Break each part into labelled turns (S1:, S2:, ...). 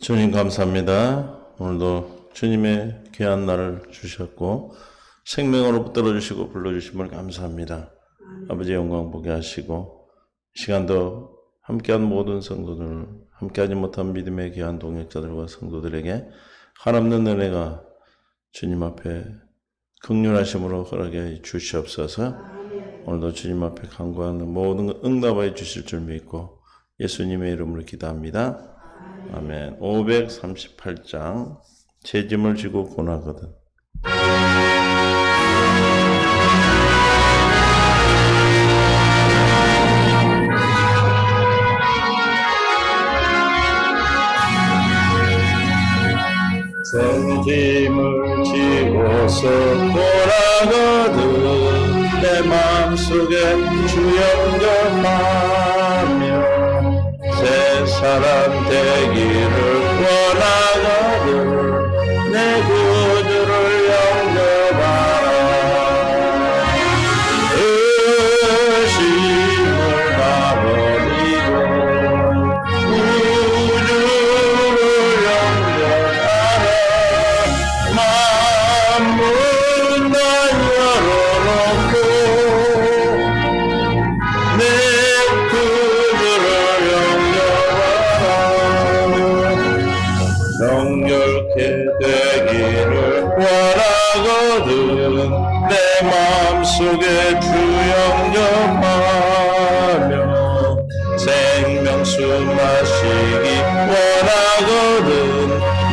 S1: 주님 감사합니다. 오늘도 주님의 귀한 날을 주셨고 생명으로 붙들어주시고 불러주심을 감사합니다. 아버지 영광 보게 하시고 이 시간도 함께한 모든 성도들, 함께하지 못한 믿음의 귀한 동역자들과 성도들에게 한없는 은혜가 주님 앞에 긍휼하심으로 허락해 주시옵소서. 오늘도 주님 앞에 간구하는 모든 응답해 주실 줄 믿고 예수님의 이름으로 기도합니다. 아멘. 538장 제 짐을 지고 고나거든. 제 짐을 지고서 고나거든. 내 마음속에 주 영접하며 새 사람 되기를 원하거든. 내 구주를 영접하라. 의심을 놔버리고 구주를 영접하라. 만문 다 열어놓고 내 정결케 되기를 원하거든. 내 마음속에 주 영접하며 생명수 마시기 원하거든.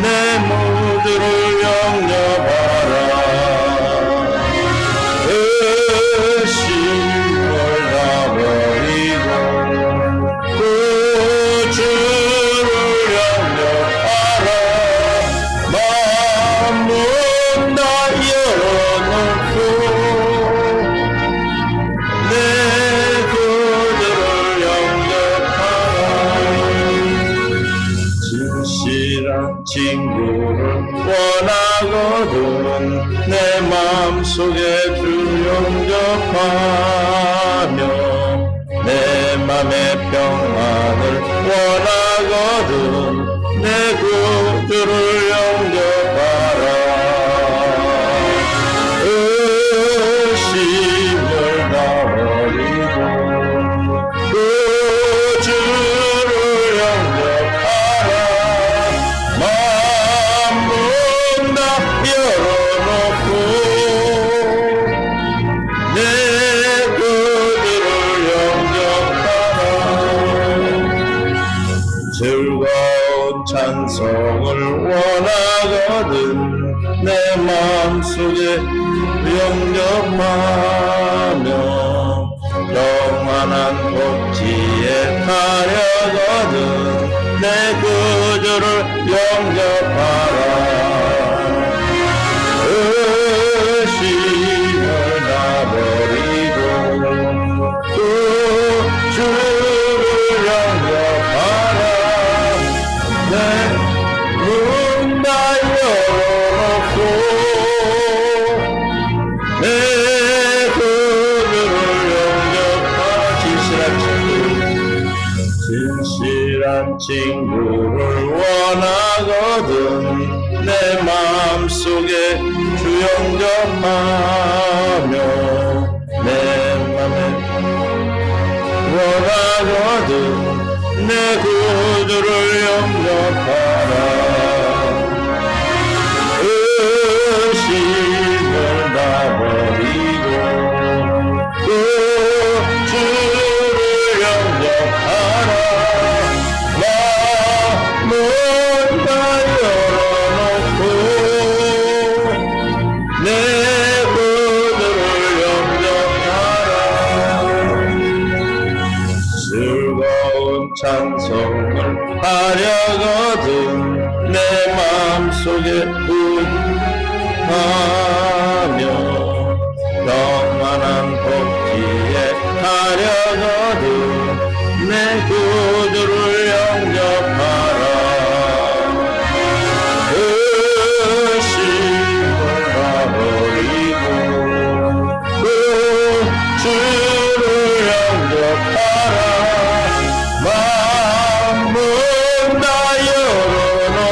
S1: 내 모두를 영접하라. 의심을 놔버리고 구주를 영접하라. 만문 다 열어놓고 내 구주를 영접하라. 진실한 친구를 원하거든. 내 마음속에 주 영접하며 내 맘의 평안을 원하거든. 내 구주를 영접하라. 의심을 놔버리고 구주를 영접하라. 만문 다 열어놓고 내 구주를 영접하라. 즐거운 찬송을 원하거든. 내 마음속에 영접하며 영원한 복지에 가려거든. 내 구주를 영접하라. 의심을 놔버리고 구주를 영접하라. 내 문 다 열어놓고 내 구주를 영접하라. 진실한 친구를 원하거든. 내 마음속에 주 영접하며 내 맘에 원하거든. 내 구주를 영접하라. 의심을 놔버리고 구주를 영접하라. 만문 다 열어놓고 내 구주를 영접하라. 즐거운 찬송을 하려거든. 내 마음속에 하며 영원한 복지에 가려거든. 내 구주를 영접하라. 의심을 놔버리고 구주를 영접하라. 만문 다 열어놓고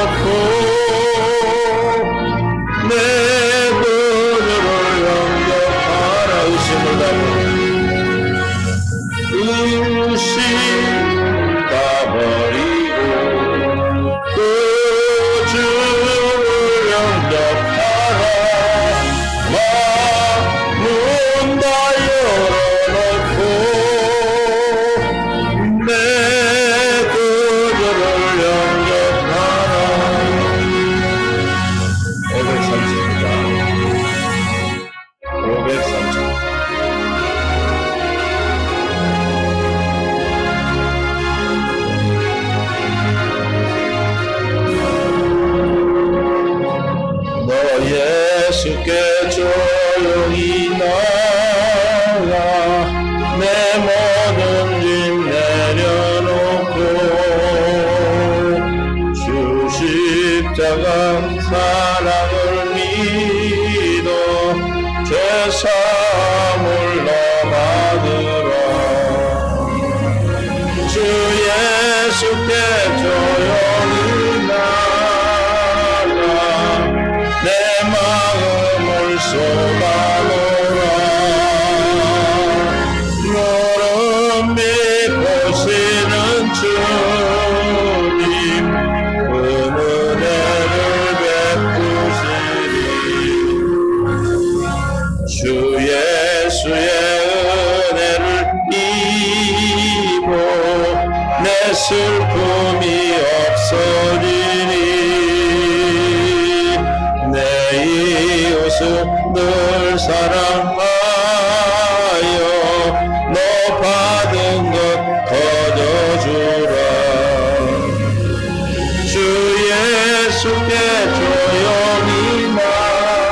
S1: 예수께 조용히 나가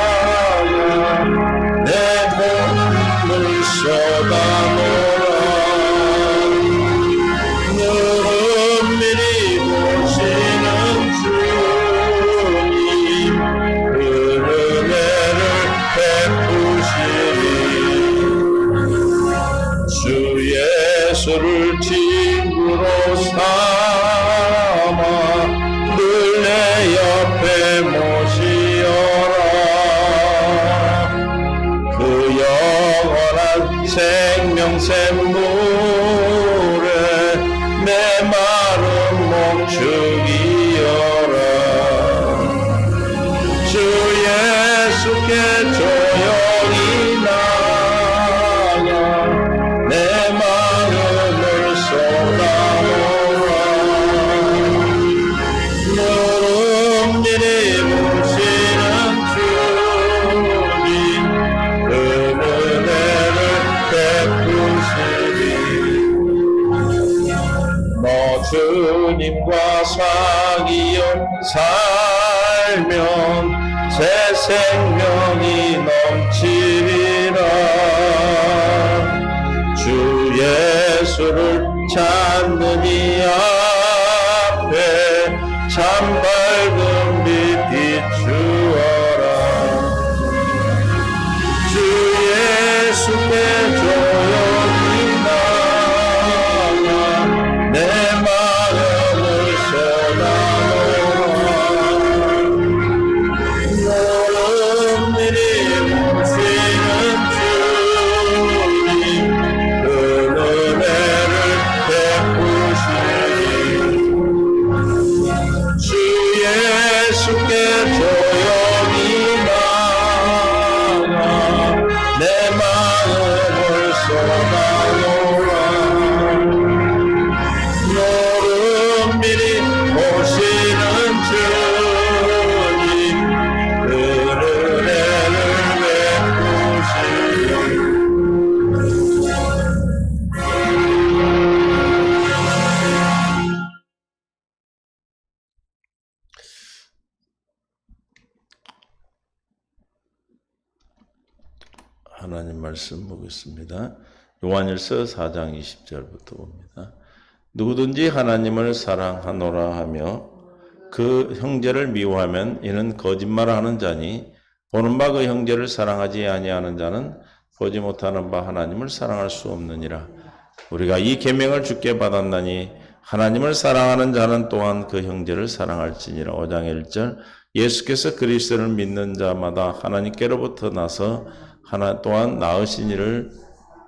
S1: 내 몸을 쏟아놓아 은밀히 보시는 주님 그 은혜를 베푸시리 주 예수를 친구로 삼아 늘 내 옆에 모시어라 그 영원한 생명샘물에 내 마른 몸 죽이어라 주 예수께 조용히 나가 내 마음을 쏟아놓아 은밀히 보시는 주님 그 은혜를 베푸시리 너 주님과 사귀어 살면 새 생명이 넘치리라 주 예수를 찾는 이 앞에 참 밝은 빛 비추어라 주 예수께 조용히 나가 내 마음을 쏟아놓아 은밀히 보시는 주님 그 은혜를 베푸시리 주 예수께 조용히 나가 내 마음을 쏟아놓아 은밀히 보시는 주님 그 은혜를 하나님 말씀 보겠습니다. 요한일서 4장 20절부터 봅니다. 누구든지 하나님을 사랑하노라 하며 그 형제를 미워하면 이는 거짓말하는 자니 보는 바 그 형제를 사랑하지 아니하는 자는 보지 못하는 바 하나님을 사랑할 수 없느니라. 우리가 이 계명을 주께 받았나니 하나님을 사랑하는 자는 또한 그 형제를 사랑할지니라. 5장 1절 예수께서 그리스도를 믿는 자마다 하나님께로부터 나서 또한 낳으신 이를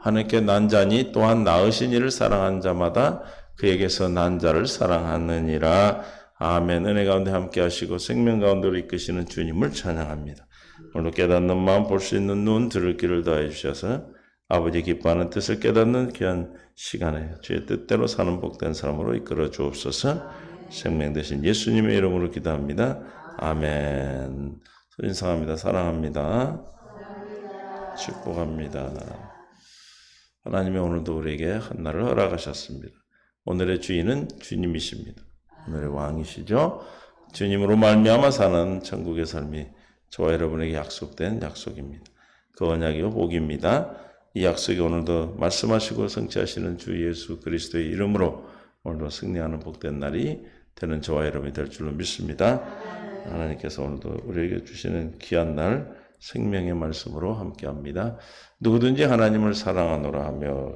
S1: 하나님께 난 자니 또한 낳으신 이를 사랑한 자마다 그에게서 난 자를 사랑하느니라. 아멘. 은혜 가운데 함께 하시고 생명 가운데로 이끄시는 주님을 찬양합니다. 오늘도 깨닫는 마음, 볼 수 있는 눈, 들을 귀를 더해 주셔서 아버지 기뻐하는 뜻을 깨닫는 귀한 시간에 주의 뜻대로 사는 복된 사람으로 이끌어 주옵소서. 생명 되신 예수님의 이름으로 기도합니다. 아멘. 인사합니다. 사랑합니다. 축복합니다. 하나님이 오늘도 우리에게 한 날을 허락하셨습니다. 오늘의 주인은 주님이십니다. 오늘의 왕이시죠. 주님으로 말미암아 사는 천국의 삶이 저와 여러분에게 약속된 약속입니다. 그 언약이요 복입니다. 이 약속이 오늘도 말씀하시고 성취하시는 주 예수 그리스도의 이름으로 오늘도 승리하는 복된 날이 되는 저와 여러분이 될 줄로 믿습니다. 하나님께서 오늘도 우리에게 주시는 귀한 날 생명의 말씀으로 함께합니다. 누구든지 하나님을 사랑하노라 하며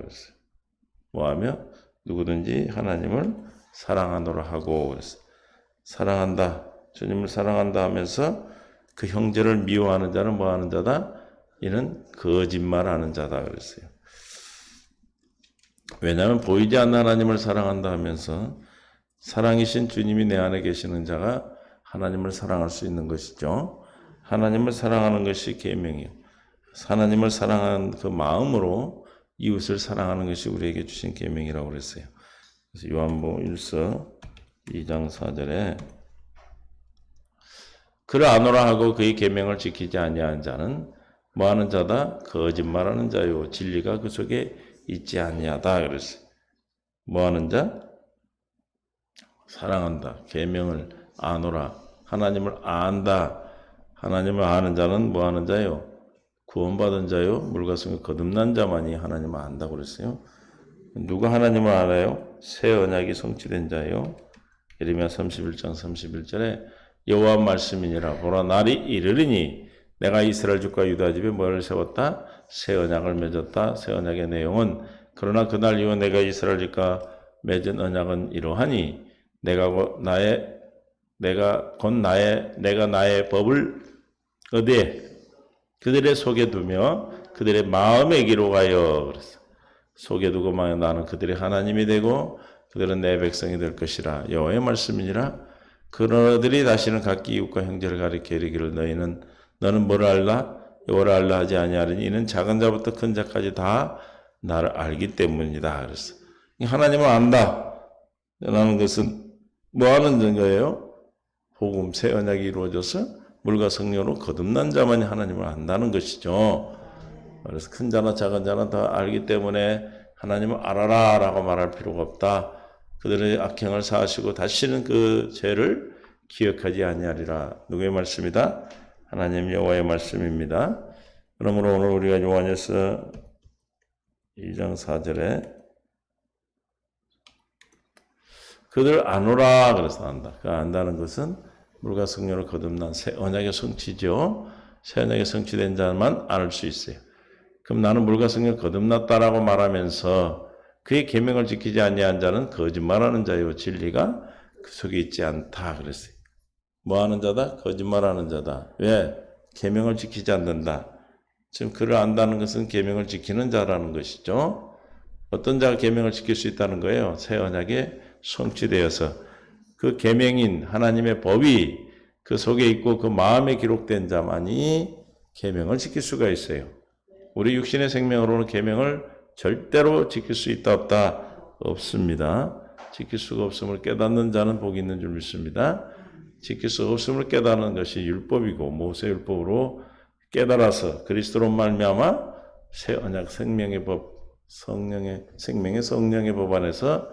S1: 뭐하며 누구든지 하나님을 사랑하노라 하고 사랑한다. 주님을 사랑한다 하면서 그 형제를 미워하는 자는 뭐하는 자다? 이는 거짓말하는 자다 그랬어요. 왜냐하면 보이지 않는 하나님을 사랑한다 하면서 사랑이신 주님이 내 안에 계시는 자가 하나님을 사랑할 수 있는 것이죠. 하나님을 사랑하는 것이 계명이에요. 하나님을 사랑하는 그 마음으로 이웃을 사랑하는 것이 우리에게 주신 계명이라고 그랬어요. 그래서 요한복음 1서 2장 4절에 그를 아노라 하고 그의 계명을 지키지 아니하는 자는 뭐하는 자다? 거짓말하는 자요 진리가 그 속에 있지 아니하다 그랬어요. 뭐하는 자? 사랑한다. 계명을 아노라 하나님을 안다. 하나님을 아는 자는 뭐 하는 자요? 구원받은 자요. 물과 성령에 거듭난 자만이 하나님을 안다고 그랬어요. 누가 하나님을 알아요? 새 언약이 성취된 자요. 예레미야 31장 31절에 여호와 말씀이니라. 보라 날이 이르리니 내가 이스라엘 집과 유다 집에 뭐를 세웠다? 새 언약을 맺었다. 새 언약의 내용은 그러나 그날 이후 내가 이스라엘 집과 맺은 언약은 이러하니 내가 나의 법을 어디에? 그들의 속에 두며 그들의 마음에 기록하여 그랬어. 속에 두고 나는 그들의 하나님이 되고 그들은 내 백성이 될 것이라. 여호와의 말씀이니라. 그러들이 다시는 각기 이웃과 형제를 가리켜 이르기를 너는 뭐를 알라? 여호와를 알라 하지 아니하리니 이는 작은 자부터 큰 자까지 다 나를 알기 때문이다. 그랬어. 하나님을 안다. 라는 것은 뭐 하는 거예요? 복음 새 언약이 이루어져서 물과 성령으로 거듭난 자만이 하나님을 안다는 것이죠. 그래서 큰 자나 작은 자나 다 알기 때문에 하나님을 알아라 라고 말할 필요가 없다. 그들의 악행을 사하시고 다시는 그 죄를 기억하지 아니하리라. 누구의 말씀이다? 하나님 여호와의 말씀입니다. 그러므로 오늘 우리가 요한일서 2장 4절에 그들 아노라 그래서 안다. 그 안다는 것은 물과 성령으로 거듭난 새 언약의 성취죠. 새 언약의 성취된 자만 알 수 있어요. 그럼 나는 물과 성령을 거듭났다라고 말하면서 그의 계명을 지키지 아니한 자는 거짓말하는 자요 진리가 그 속에 있지 않다 그랬어요. 뭐하는 자다? 거짓말하는 자다. 왜? 계명을 지키지 않는다. 지금 그를 안다는 것은 계명을 지키는 자라는 것이죠. 어떤 자가 계명을 지킬 수 있다는 거예요? 새 언약에 성취되어서 그 계명인 하나님의 법이 그 속에 있고 그 마음에 기록된 자만이 계명을 지킬 수가 있어요. 우리 육신의 생명으로는 계명을 절대로 지킬 수 있다 없다? 없습니다. 지킬 수가 없음을 깨닫는 자는 복이 있는 줄 믿습니다. 지킬 수 없음을 깨닫는 것이 율법이고 모세 율법으로 깨달아서 그리스도로 말미암아 새 언약 생명의 법, 성령의 법 안에서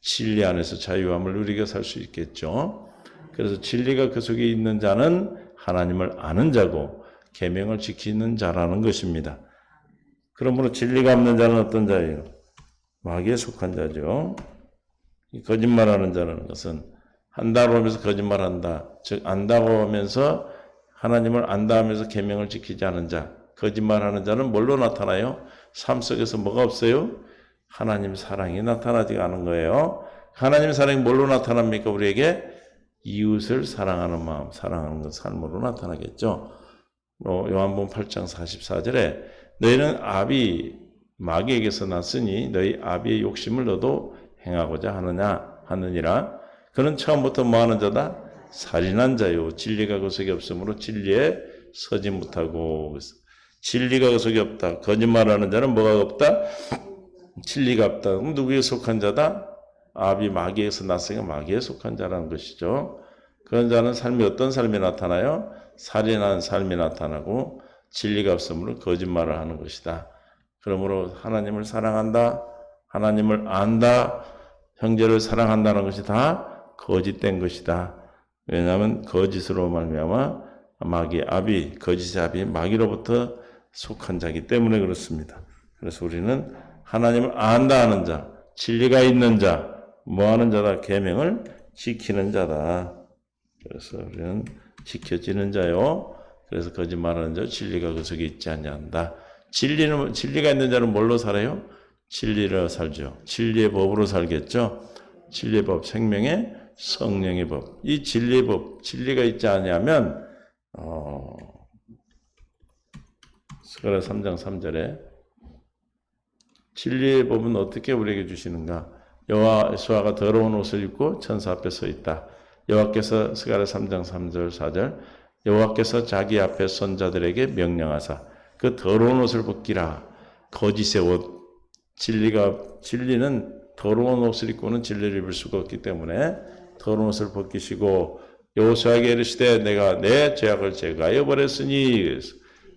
S1: 진리 안에서 자유함을 누리게 살 수 있겠죠. 그래서 진리가 그 속에 있는 자는 하나님을 아는 자고 계명을 지키는 자라는 것입니다. 그러므로 진리가 없는 자는 어떤 자예요? 마귀에 속한 자죠. 거짓말하는 자라는 것은 한다고 하면서 거짓말한다. 즉 안다고 하면서 하나님을 안다 하면서 계명을 지키지 않은 자. 거짓말하는 자는 뭘로 나타나요? 삶 속에서 뭐가 없어요? 하나님 사랑이 나타나지 않은 거예요. 하나님 사랑이 뭘로 나타납니까? 우리에게 이웃을 사랑하는 마음, 사랑하는 것 삶으로 나타나겠죠. 요한복음 8장 44절에 너희는 아비 마귀에게서 났으니 너희 아비의 욕심을 너도 행하고자 하느니라. 그는 처음부터 뭐하는 자다? 살인한 자요. 진리가 그 속에 없으므로 진리에 서지 못하고. 진리가 그 속에 없다. 거짓말하는 자는 뭐가 없다? 진리가 없다. 그럼 누구에 속한 자다? 아비 마귀에서 났으니까 마귀에 속한 자라는 것이죠. 그런 자는 삶이 어떤 삶이 나타나요? 살인한 삶이 나타나고 진리가 없으므로 거짓말을 하는 것이다. 그러므로 하나님을 사랑한다, 하나님을 안다, 형제를 사랑한다는 것이 다 거짓된 것이다. 왜냐하면 거짓으로 말미암아 마귀의 아비, 거짓의 아비, 마귀로부터 속한 자이기 때문에 그렇습니다. 그래서 우리는 하나님을 안다 하는 자, 진리가 있는 자, 뭐하는 자다? 계명을 지키는 자다. 그래서 우리는 지켜지는 자요. 그래서 거짓말하는 자, 진리가 그 속에 있지 아니한다. 진리가 있는 자는 뭘로 살아요? 진리로 살죠. 진리의 법으로 살겠죠. 진리의 법, 생명의 성령의 법. 이 진리의 법, 진리가 있지 아니하면 스가랴 3장 3절에 진리의 법은 어떻게 우리에게 주시는가? 여호수아가 더러운 옷을 입고 천사 앞에 서 있다. 여호와께서 스가랴 3장 3절 4절 여호와께서 자기 앞에 선자들에게 명령하사 그 더러운 옷을 벗기라. 거짓의 옷. 진리는 더러운 옷을 입고는 진리를 입을 수가 없기 때문에 더러운 옷을 벗기시고 여호수아에게 이르시되 내가 내 죄악을 제거하여 버렸으니.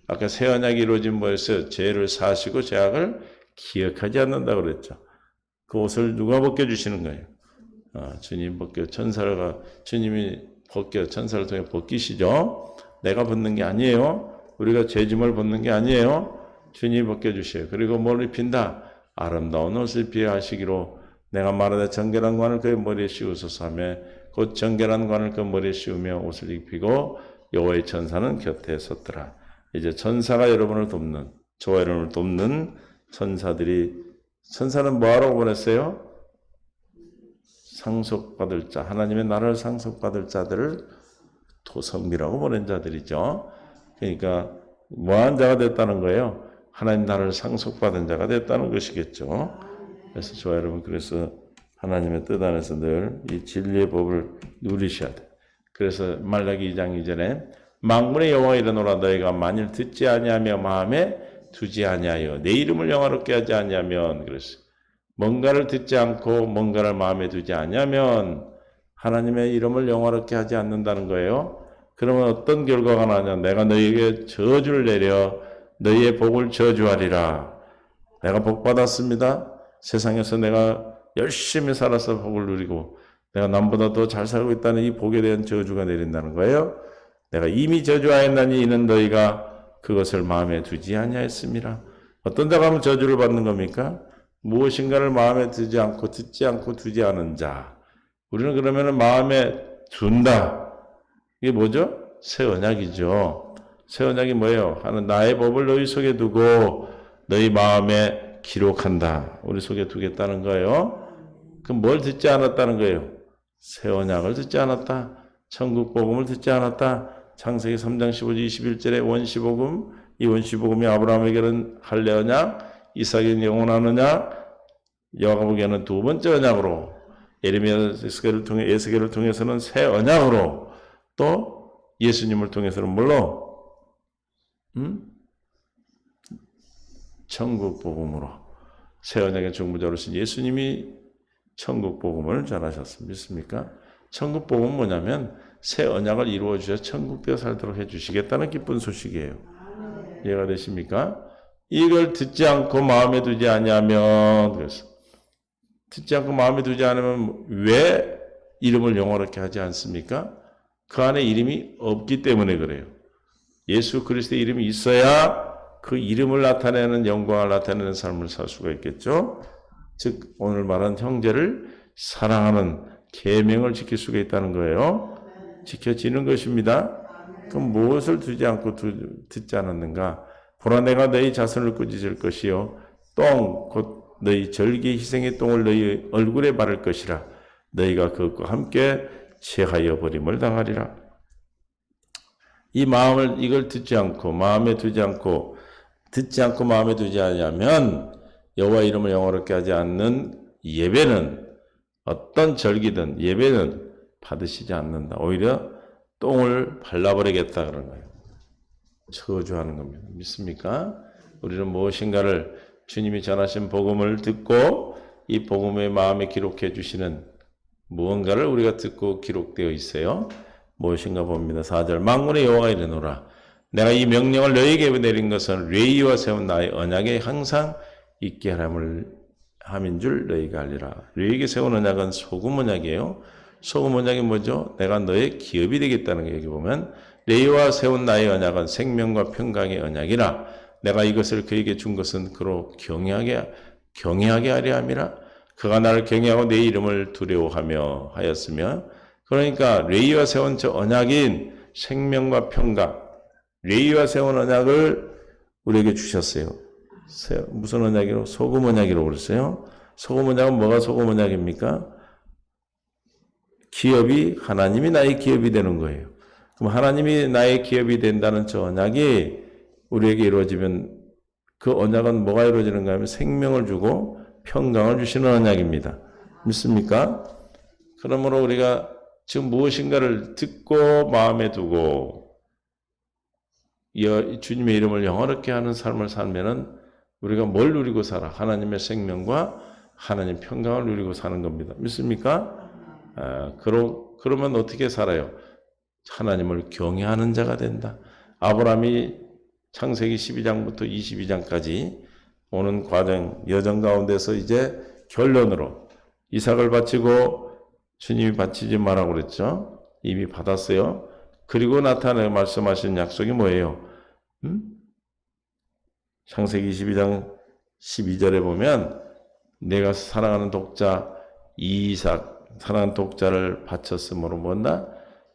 S1: 아까 새 언약이 이루어진 뭐였어요? 죄를 사하시고 죄악을 기억하지 않는다고 그랬죠. 그 옷을 누가 벗겨주시는 거예요? 주님 주님이 천사를 통해 벗기시죠. 내가 벗는 게 아니에요. 우리가 죄짐을 벗는 게 아니에요. 주님이 벗겨주셔요. 그리고 뭘 입힌다? 아름다운 옷을 비하시기로 내가 말하되 정결한 관을 그의 머리에 씌우소서 하며 곧 정결한 관을 그 머리에 씌우며 옷을 입히고 여호와의 천사는 곁에 섰더라. 이제 천사가 여러분을 돕는, 저와 여러분을 돕는 천사는 뭐하러 보냈어요? 상속받을 자, 하나님의 나라를 상속받을 자들을 토성미라고 보낸 자들이죠. 그러니까 뭐한 자가 됐다는 거예요? 하나님 나라를 상속받은 자가 됐다는 것이겠죠. 그래서 저와 여러분, 그래서 하나님의 뜻 안에서 늘 이 진리의 법을 누리셔야 돼. 그래서 말라기 2장 2절에 만군의 여호와가 이르노라 너희가 만일 듣지 아니하며 마음에 두지 아니하여 내 이름을 영화롭게 하지 아니하면, 그랬어요. 뭔가를 듣지 않고 뭔가를 마음에 두지 아니하면 하나님의 이름을 영화롭게 하지 않는다는 거예요. 그러면 어떤 결과가 나냐? 내가 너희에게 저주를 내려 너희의 복을 저주하리라. 내가 복 받았습니다. 세상에서 내가 열심히 살아서 복을 누리고 내가 남보다 더 잘 살고 있다는 이 복에 대한 저주가 내린다는 거예요. 내가 이미 저주하였나니 이는 너희가 그것을 마음에 두지 아니하였습니다. 어떤 자가 하면 저주를 받는 겁니까? 무엇인가를 마음에 두지 않고 듣지 않고 두지 않은 자. 우리는 그러면 마음에 둔다. 이게 뭐죠? 새 언약이죠. 새 언약이 뭐예요? 하는 나의 법을 너희 속에 두고 너희 마음에 기록한다. 우리 속에 두겠다는 거예요. 그럼 뭘 듣지 않았다는 거예요? 새 언약을 듣지 않았다. 천국 복음을 듣지 않았다. 창세기 3장 15절 21절에 원시복음, 이 원시복음이 아브라함에게는 할례 언약, 이삭에게는 영원한 언약, 야고보에게는 두 번째 언약으로, 예레미야 에스겔을 통해서는 새 언약으로, 또 예수님을 통해서는 뭘로? 천국 복음으로, 새 언약의 중보자로서 예수님이 천국 복음을 전하셨습니다. 믿습니까? 천국 복음은 뭐냐면 새 언약을 이루어 주셔서 천국되어 살도록 해주시겠다는 기쁜 소식이에요. 이해가 되십니까? 이걸 듣지 않고 마음에 두지 아니하면, 그래서 듣지 않고 마음에 두지 않으면 왜 이름을 영화롭게 하지 않습니까? 그 안에 이름이 없기 때문에 그래요. 예수 그리스도의 이름이 있어야 그 이름을 나타내는, 영광을 나타내는 삶을 살 수가 있겠죠. 즉 오늘 말한 형제를 사랑하는 계명을 지킬 수가 있다는 거예요. 지켜지는 것입니다. 그럼 무엇을 두지 않고 듣지 않았는가? 보라 내가 너희 자손을 꾸짖을 것이요 똥 곧 너희 절기 희생의 똥을 너희 얼굴에 바를 것이라. 너희가 그것과 함께 체하여 버림을 당하리라. 이 마음을, 이걸 듣지 않고 마음에 두지 않고 듣지 않고 마음에 두지 않으면 여호와 이름을 영화롭게 하지 않는 예배는, 어떤 절기든 예배는 받으시지 않는다. 오히려 똥을 발라버리겠다 그런 거예요. 저주하는 겁니다. 믿습니까? 우리는 무엇인가를, 주님이 전하신 복음을 듣고 이 복음의 마음에 기록해 주시는 무언가를 우리가 듣고 기록되어 있어요. 무엇인가 봅니다. 4절 만군의 여호와가 이르노라 내가 이 명령을 너희에게 내린 것은 레위와 세운 나의 언약에 항상 있게 함인 줄 너희가 알리라. 레위에게 세운 언약은 소금 언약이에요. 소금 언약이 뭐죠? 내가 너의 기업이 되겠다는 거. 여기 보면 레위와 세운 나의 언약은 생명과 평강의 언약이라. 내가 이것을 그에게 준 것은 그로 경외하게 하려 함이라. 그가 나를 경외하고 내 이름을 두려워하며 하였으며. 그러니까 레위와 세운 저 언약인 생명과 평강, 레위와 세운 언약을 우리에게 주셨어요. 무슨 언약이로? 소금 언약이라고 그랬어요. 소금 언약은 뭐가 소금 언약입니까? 기업이, 하나님이 나의 기업이 되는 거예요. 그럼 하나님이 나의 기업이 된다는 저 언약이 우리에게 이루어지면 그 언약은 뭐가 이루어지는가 하면 생명을 주고 평강을 주시는 언약입니다. 믿습니까? 그러므로 우리가 지금 무엇인가를 듣고 마음에 두고 주님의 이름을 영화롭게 하는 삶을 살면은 우리가 뭘 누리고 살아? 하나님의 생명과 하나님 평강을 누리고 사는 겁니다. 믿습니까? 그러면 어떻게 살아요? 하나님을 경외하는 자가 된다. 아브라함이 창세기 12장부터 22장까지 오는 과정, 여정 가운데서 이제 결론으로 이삭을 바치고 주님이 바치지 말라고 그랬죠. 이미 받았어요. 그리고 나타내 말씀하신 약속이 뭐예요? 창세기 22장 12절에 보면 내가 사랑하는 독자 이삭 사랑하는 독자를 바쳤으므로 뭐다?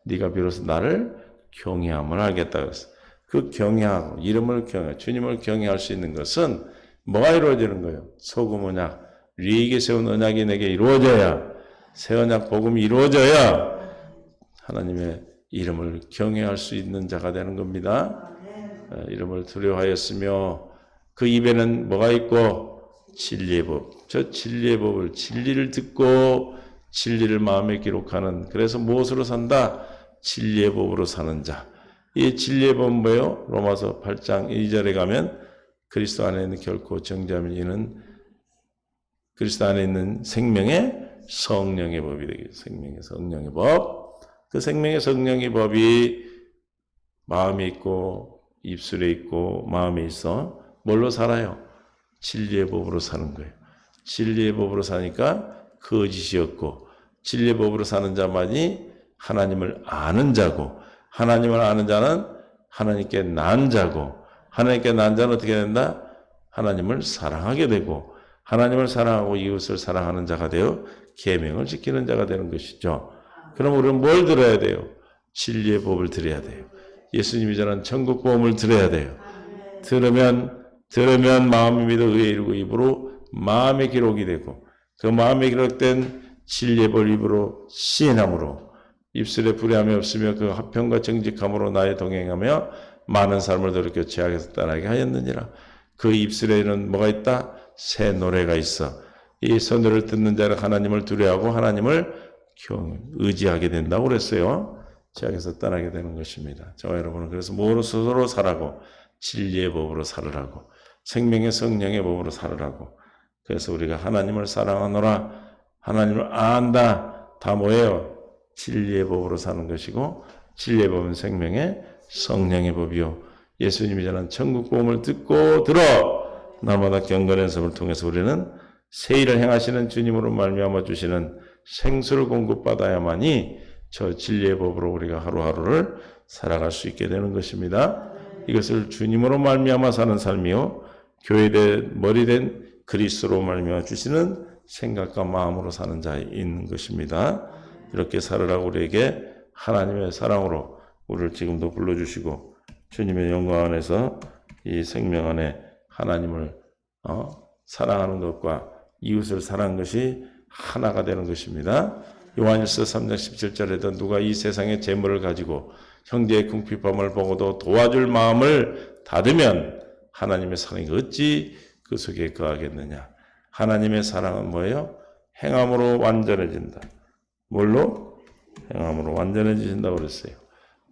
S1: 네가 비로소 나를 경외함을 알겠다 그랬어. 그 경외하고 이름을 경외, 주님을 경외할 수 있는 것은 뭐가 이루어지는 거예요? 소금 언약, 리에게 세운 언약이 내게 이루어져야 새 언약 복음이 이루어져야 하나님의 이름을 경외할 수 있는 자가 되는 겁니다. 이름을 두려워하였으며 그 입에는 뭐가 있고 진리의 법. 저 진리의 법을 진리를 듣고 진리를 마음에 기록하는 그래서 무엇으로 산다? 진리의 법으로 사는 자. 이 진리의 법은 뭐예요? 로마서 8장 2절에 가면 그리스도 안에 있는 결코 정죄함이 이는 그리스도 안에 있는 생명의 성령의 법이 되겠죠. 생명의 성령의 법. 그 생명의 성령의 법이 마음에 있고 입술에 있고 마음에 있어. 뭘로 살아요? 진리의 법으로 사는 거예요. 진리의 법으로 사니까 거짓이 없고 진리의 법으로 사는 자만이 하나님을 아는 자고 하나님을 아는 자는 하나님께 난 자고 하나님께 난 자는 어떻게 된다? 하나님을 사랑하게 되고 하나님을 사랑하고 이웃을 사랑하는 자가 되어 계명을 지키는 자가 되는 것이죠. 그럼 우리는 뭘 들어야 돼요? 진리의 법을 들어야 돼요. 예수님이 전한 천국 복음을 들어야 돼요. 들으면 마음이 믿어 의에 이르고 입으로 마음의 기록이 되고 그 마음에 기록된 진리의 법을 입으로 시인함으로 입술에 불의함이 없으며 그 화평과 정직함으로 나의 동행하며 많은 사람을 돌이켜 죄악에서 떠나게 하였느니라. 그 입술에는 뭐가 있다? 새 노래가 있어. 이 새 노래를 듣는 자는 하나님을 두려워하고 하나님을 의지하게 된다고 그랬어요. 죄악에서 떠나게 되는 것입니다. 저와 여러분은 그래서 뭐로 스스로 살라고? 진리의 법으로 살으라고. 생명의 성령의 법으로 살으라고. 그래서 우리가 하나님을 사랑하노라. 하나님을 안다. 다 뭐예요? 진리의 법으로 사는 것이고 진리의 법은 생명의 성령의 법이요. 예수님이 전한 천국 복음을 듣고 들어 날마다 경건의 삶을 통해서 우리는 새 일을 행하시는 주님으로 말미암아 주시는 생수를 공급받아야만이 저 진리의 법으로 우리가 하루하루를 살아갈 수 있게 되는 것입니다. 이것을 주님으로 말미암아 사는 삶이요 교회된 머리된 그리스도로 말미암아 주시는 생각과 마음으로 사는 자에 있는 것입니다. 이렇게 살으라고 우리에게 하나님의 사랑으로 우리를 지금도 불러주시고 주님의 영광 안에서 이 생명 안에 하나님을 사랑하는 것과 이웃을 사랑하는 것이 하나가 되는 것입니다. 요한일서 3장 17절에도 누가 이 세상의 재물을 가지고 형제의 궁핍함을 보고도 도와줄 마음을 닫으면 하나님의 사랑이 어찌 그 속에 거하겠느냐. 하나님의 사랑은 뭐예요? 행함으로 완전해진다. 뭘로? 행함으로 완전해진다고 그랬어요.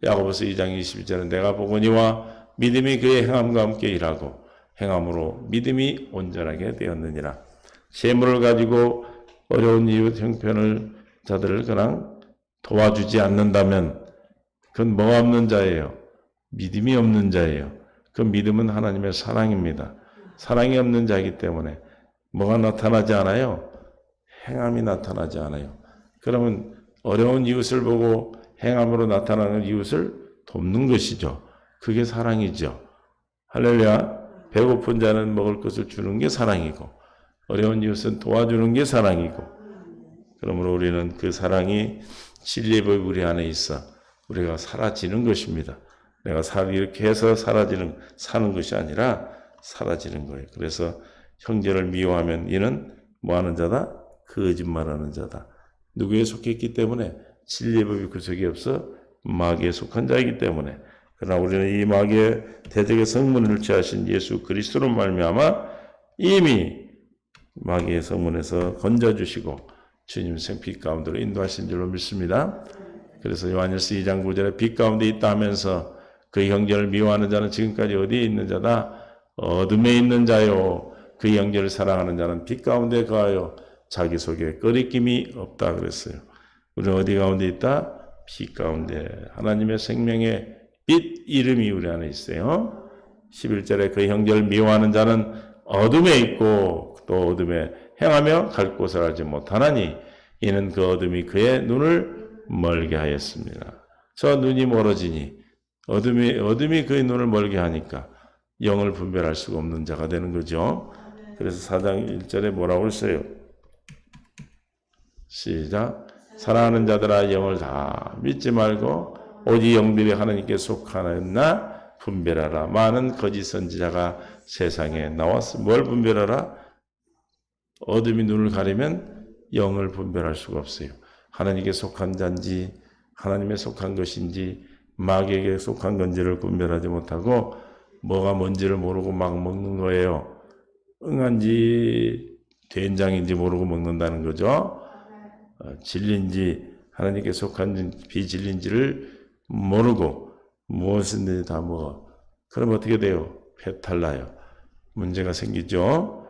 S1: 야고보서 2장 22절은 내가 보거니와 믿음이 그의 행함과 함께 일하고 행함으로 믿음이 온전하게 되었느니라. 재물을 가지고 어려운 이웃 형편을 자들을 그냥 도와주지 않는다면 그건 뭐 없는 자예요? 믿음이 없는 자예요. 그 믿음은 하나님의 사랑입니다. 사랑이 없는 자이기 때문에 뭐가 나타나지 않아요? 행함이 나타나지 않아요. 그러면 어려운 이웃을 보고 행함으로 나타나는 이웃을 돕는 것이죠. 그게 사랑이죠. 할렐루야. 배고픈 자는 먹을 것을 주는 게 사랑이고 어려운 이웃은 도와주는 게 사랑이고 그러므로 우리는 그 사랑이 진리의 법이 우리 안에 있어 우리가 사라지는 것입니다. 내가 이렇게 해서 사는 것이 아니라 사라지는 거예요. 그래서 형제를 미워하면 이는 뭐하는 자다? 거짓말하는 자다. 누구에 속했기 때문에 진리의 법이 그 속에 없어 마귀에 속한 자이기 때문에 그러나 우리는 이 마귀의 대적의 성문을 취하신 예수 그리스도로 말미암아 이미 마귀의 성문에서 건져주시고 주님 생빛 가운데로 인도하신 줄로 믿습니다. 그래서 요한일서 2장 9절에 빛 가운데 있다 하면서 그 형제를 미워하는 자는 지금까지 어디에 있는 자다? 어둠에 있는 자요. 그 형제를 사랑하는 자는 빛 가운데 거하여 자기 속에 꺼리낌이 없다 그랬어요. 우리는 어디 가운데 있다? 빛 가운데. 하나님의 생명의 빛 이름이 우리 안에 있어요. 11절에 그 형제를 미워하는 자는 어둠에 있고 또 어둠에 행하며 갈 곳을 알지 못하나니 이는 그 어둠이 그의 눈을 멀게 하였습니다. 저 눈이 멀어지니 어둠이 그의 눈을 멀게 하니까 영을 분별할 수가 없는 자가 되는 거죠. 그래서 4장 1절에 뭐라고 했어요? 시작. 사랑하는 자들아 영을 다 믿지 말고 오직 영들이 하나님께 속하였나 분별하라. 많은 거짓 선지자가 세상에 나왔어. 뭘 분별하라? 어둠이 눈을 가리면 영을 분별할 수가 없어요. 하나님께 속한 자인지 하나님에 속한 것인지 마귀에게 속한 건지를 분별하지 못하고 뭐가 뭔지를 모르고 막 먹는 거예요. 응한지 된장인지 모르고 먹는다는 거죠. 진리인지 하나님께 속한지 비진리인지를 모르고 무엇인지 다 먹어. 그럼 어떻게 돼요? 배탈 나요. 문제가 생기죠.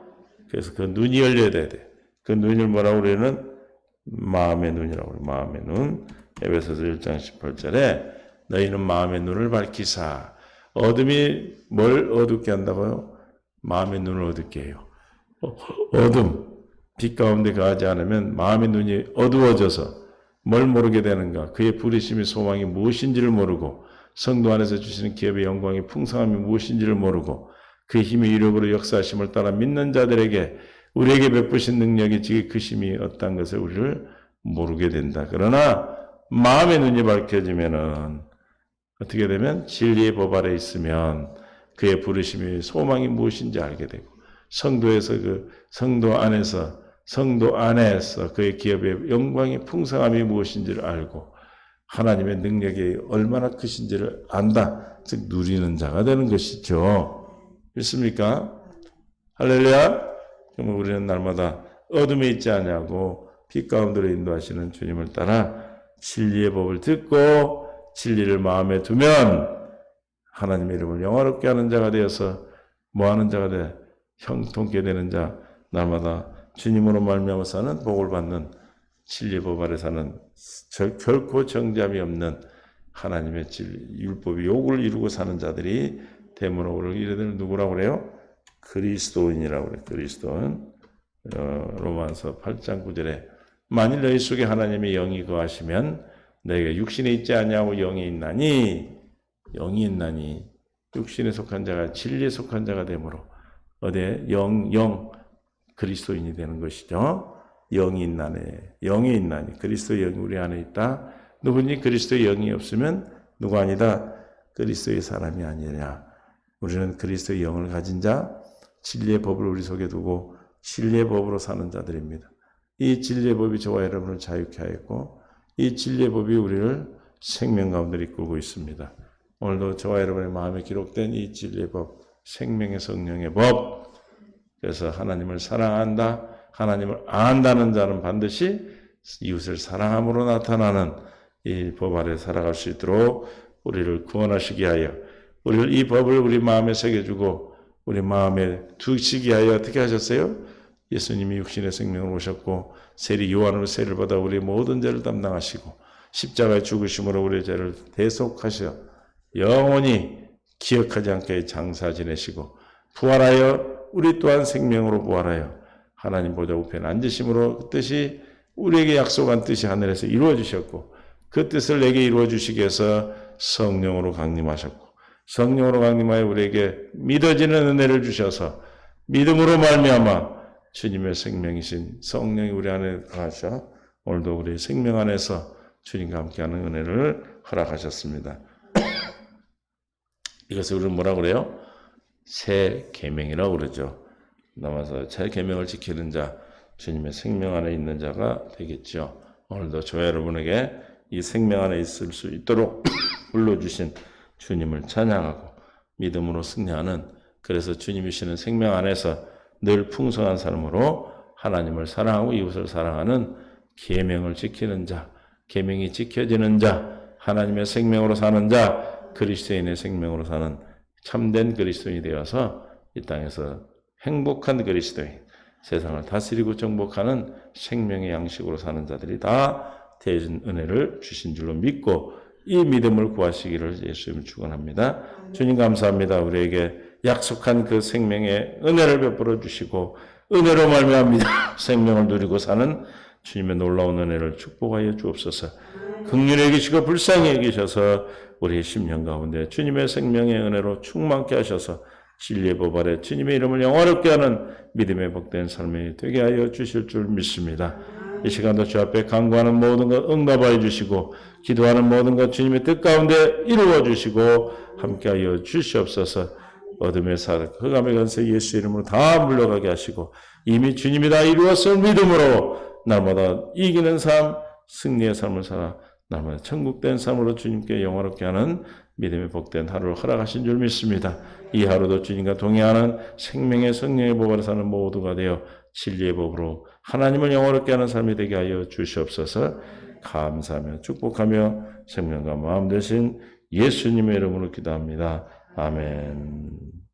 S1: 그래서 그 눈이 열려야 돼. 그 눈을 뭐라고 그래요? 마음의 눈이라고 그래요. 마음의 눈. 에베소서 1장 18절에 너희는 마음의 눈을 밝히사. 어둠이 뭘 어둡게 한다고요? 마음의 눈을 어둡게 해요. 어둠, 빛 가운데 거하지 않으면 마음의 눈이 어두워져서 뭘 모르게 되는가? 그의 부르심의 소망이 무엇인지를 모르고 성도 안에서 주시는 기업의 영광의 풍성함이 무엇인지를 모르고 그 힘의 이력으로 역사하심을 따라 믿는 자들에게 우리에게 베푸신 능력이 지금 그 힘이 어떤 것을 우리를 모르게 된다. 그러나 마음의 눈이 밝혀지면은 어떻게 되면 진리의 법 아래 있으면 그의 부르심의 소망이 무엇인지 알게 되고 성도에서 그 성도 안에서 그의 기업의 영광의 풍성함이 무엇인지를 알고 하나님의 능력이 얼마나 크신지를 안다. 즉 누리는 자가 되는 것이죠. 믿습니까? 할렐루야. 그러면 우리는 날마다 어둠에 있지 않냐고 빛 가운데로 인도하시는 주님을 따라 진리의 법을 듣고 진리를 마음에 두면 하나님의 이름을 영화롭게 하는 자가 되어서 뭐하는 자가 돼? 형통케 되는 자, 날마다 주님으로 말미암아 사는 복을 받는 진리의 법 아래 사는 결코 정잠이 없는 하나님의 율법의 요구를 이루고 사는 자들이 되므로 우리 이들은 누구라고 그래요? 그리스도인이라고 그래요. 그리스도인. 로마서 8장 9절에 만일 너희 속에 하나님의 영이 거하시면 너희가 육신에 있지 아니하고 영이 있나니 육신에 속한 자가 진리에 속한 자가 되므로 어디에 영 그리스도인이 되는 것이죠. 영이 있나니 그리스도의 영이 우리 안에 있다. 누구니 그리스도의 영이 없으면 누구 아니다. 그리스도의 사람이 아니냐. 우리는 그리스도의 영을 가진 자, 진리의 법을 우리 속에 두고 진리의 법으로 사는 자들입니다. 이 진리의 법이 저와 여러분을 자유케 하였고 이 진리의 법이 우리를 생명 가운데 이끌고 있습니다. 오늘도 저와 여러분의 마음에 기록된 이 진리의 법, 생명의 성령의 법. 그래서 하나님을 사랑한다, 하나님을 안다는 자는 반드시 이웃을 사랑함으로 나타나는 이 법 아래 살아갈 수 있도록 우리를 구원하시기 하여 우리를 이 법을 우리 마음에 새겨주고 우리 마음에 두시기 하여 어떻게 하셨어요? 예수님이 육신의 생명을 오셨고 세리 요한으로 세를 받아 우리의 모든 죄를 담당하시고 십자가에 죽으심으로 우리의 죄를 대속하셔 영원히 기억하지 않게 장사 지내시고 부활하여 우리 또한 생명으로 부활하여 하나님 보좌 우편에 앉으심으로 그 뜻이 우리에게 약속한 뜻이 하늘에서 이루어지셨고 그 뜻을 내게 이루어주시기 위해서 성령으로 강림하셨고 성령으로 강림하여 우리에게 믿어지는 은혜를 주셔서 믿음으로 말미암아 주님의 생명이신 성령이 우리 안에 거하셔 오늘도 우리 생명 안에서 주님과 함께하는 은혜를 허락하셨습니다. 이것을 우리는 뭐라고 그래요? 새 계명이라고 그러죠. 남아서 새 계명을 지키는 자, 주님의 생명 안에 있는 자가 되겠죠. 오늘도 저와 여러분에게 이 생명 안에 있을 수 있도록 불러주신 주님을 찬양하고 믿음으로 승리하는 그래서 주님이시는 생명 안에서 늘 풍성한 삶으로 하나님을 사랑하고 이웃을 사랑하는 계명을 지키는 자, 계명이 지켜지는 자, 하나님의 생명으로 사는 자, 그리스도인의 생명으로 사는 참된 그리스도인이 되어서 이 땅에서 행복한 그리스도인, 세상을 다스리고 정복하는 생명의 양식으로 사는 자들이 다 대신 은혜를 주신 줄로 믿고 이 믿음을 구하시기를 예수님 축원합니다. 주님 감사합니다. 우리에게 약속한 그 생명의 은혜를 베풀어 주시고 은혜로 말미암아 생명을 누리고 사는 주님의 놀라운 은혜를 축복하여 주옵소서. 긍휼히 여기시고 불쌍히 여기셔서 우리의 심령 가운데 주님의 생명의 은혜로 충만케 하셔서 진리의 법 아래 주님의 이름을 영화롭게 하는 믿음의 복된 삶이 되게 하여 주실 줄 믿습니다. 이 시간도 주 앞에 간구하는 모든 것 응답하여 주시고 기도하는 모든 것 주님의 뜻 가운데 이루어 주시고 함께하여 주시옵소서. 어둠의 살, 흑암의 권세 예수 이름으로 다 물러가게 하시고 이미 주님이 다 이루었을 믿음으로 날마다 이기는 삶, 승리의 삶을 살아 날마다 천국된 삶으로 주님께 영화롭게 하는 믿음의 복된 하루를 허락하신 줄 믿습니다. 이 하루도 주님과 동행하는 생명의 성령의 법으로 사는 모두가 되어 진리의 법으로 하나님을 영화롭게 하는 삶이 되게 하여 주시옵소서. 감사하며 축복하며 생명과 마음 되신 예수님의 이름으로 기도합니다. 아멘.